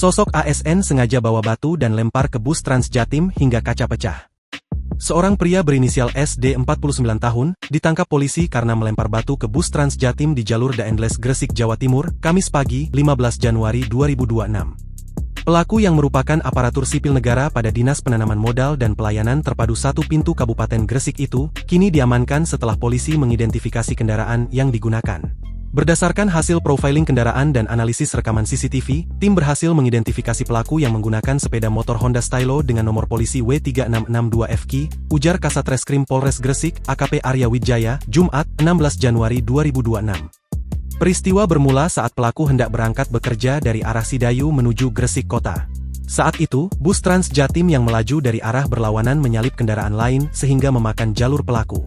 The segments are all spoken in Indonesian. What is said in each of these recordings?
Sosok ASN sengaja bawa batu dan lempar ke bus Trans Jatim hingga kaca pecah. Seorang pria berinisial SD 49 tahun, ditangkap polisi karena melempar batu ke bus Trans Jatim di jalur Daendles Gresik, Jawa Timur, Kamis pagi, 15 Januari 2026. Pelaku yang merupakan aparatur sipil negara pada Dinas Penanaman Modal dan Pelayanan Terpadu 1 Pintu Kabupaten Gresik itu, kini diamankan setelah polisi mengidentifikasi kendaraan yang digunakan. Berdasarkan hasil profiling kendaraan dan analisis rekaman CCTV, tim berhasil mengidentifikasi pelaku yang menggunakan sepeda motor Honda Stylo dengan nomor polisi W3662FQ, ujar Kasatreskrim Polres Gresik, AKP Arya Wijaya, Jumat, 16 Januari 2026. Peristiwa bermula saat pelaku hendak berangkat bekerja dari arah Sidayu menuju Gresik Kota. Saat itu, bus Trans Jatim yang melaju dari arah berlawanan menyalip kendaraan lain sehingga memakan jalur pelaku.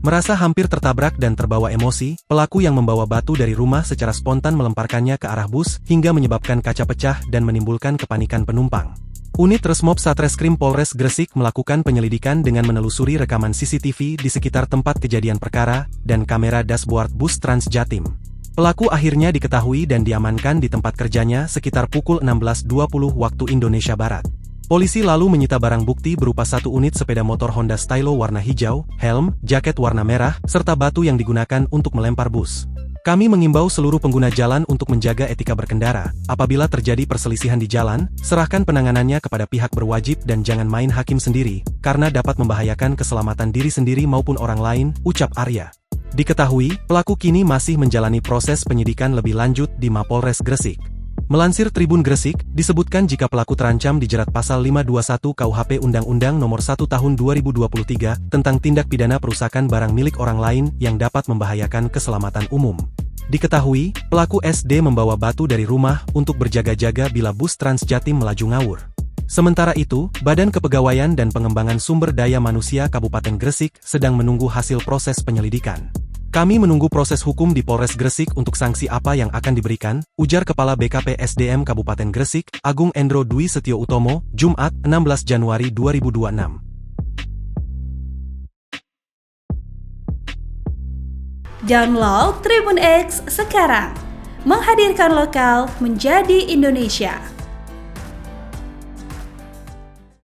Merasa hampir tertabrak dan terbawa emosi, pelaku yang membawa batu dari rumah secara spontan melemparkannya ke arah bus hingga menyebabkan kaca pecah dan menimbulkan kepanikan penumpang. Unit Resmob Satreskrim Polres Gresik melakukan penyelidikan dengan menelusuri rekaman CCTV di sekitar tempat kejadian perkara dan kamera dashboard bus Trans Jatim. Pelaku akhirnya diketahui dan diamankan di tempat kerjanya sekitar pukul 16.20 waktu Indonesia Barat. Polisi lalu menyita barang bukti berupa 1 unit sepeda motor Honda Stylo warna hijau, helm, jaket warna merah, serta batu yang digunakan untuk melempar bus. Kami mengimbau seluruh pengguna jalan untuk menjaga etika berkendara. Apabila terjadi perselisihan di jalan, serahkan penanganannya kepada pihak berwajib dan jangan main hakim sendiri, karena dapat membahayakan keselamatan diri sendiri maupun orang lain, ucap Arya. Diketahui, pelaku kini masih menjalani proses penyidikan lebih lanjut di Mapolres Gresik. Melansir Tribun Gresik, disebutkan jika pelaku terancam dijerat pasal 521 KUHP Undang-Undang Nomor 1 Tahun 2023 tentang tindak pidana perusakan barang milik orang lain yang dapat membahayakan keselamatan umum. Diketahui, pelaku SD membawa batu dari rumah untuk berjaga-jaga bila bus Trans Jatim melaju ngawur. Sementara itu, Badan Kepegawaian dan Pengembangan Sumber Daya Manusia Kabupaten Gresik sedang menunggu hasil proses penyelidikan. Kami menunggu proses hukum di Polres Gresik untuk sanksi apa yang akan diberikan, ujar Kepala BKP SDM Kabupaten Gresik, Agung Endro Dwi Setio Utomo, Jumat, 16 Januari 2026. Download Tribun X sekarang, menghadirkan lokal menjadi Indonesia.